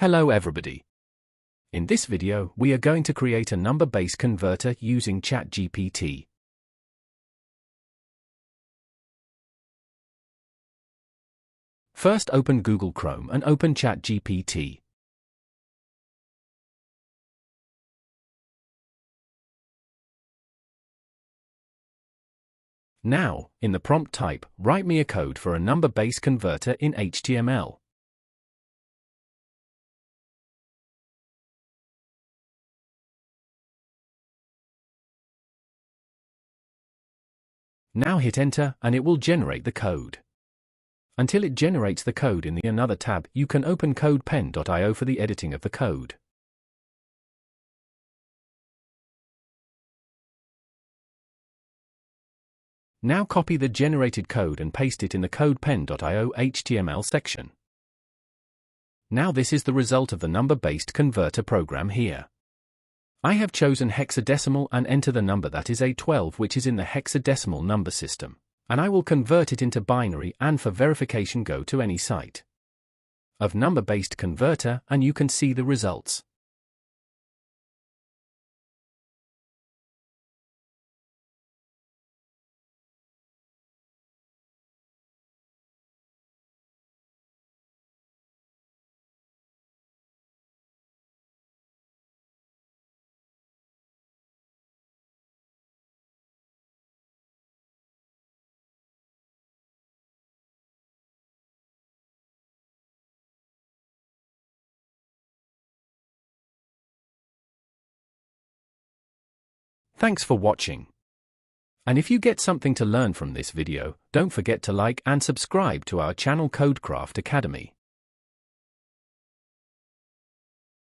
Hello everybody. In this video, we are going to create a number-based converter using ChatGPT. First, open Google Chrome and open ChatGPT. Now, in the prompt type, write me a code for a number-based converter in HTML. Now hit enter and it will generate the code. Until it generates the code in the Another tab, you can open codepen.io for the editing of the code. Now copy the generated code and paste it in the codepen.io HTML section. Now this is the result of the number-based converter program here. I have chosen hexadecimal and enter the number that is A12, which is in the hexadecimal number system, and I will convert it into binary, and for verification go to any site of number-based converter and you can see the results. Thanks for watching. And if you get something to learn from this video, don't forget to like and subscribe to our channel Codecraft Academy.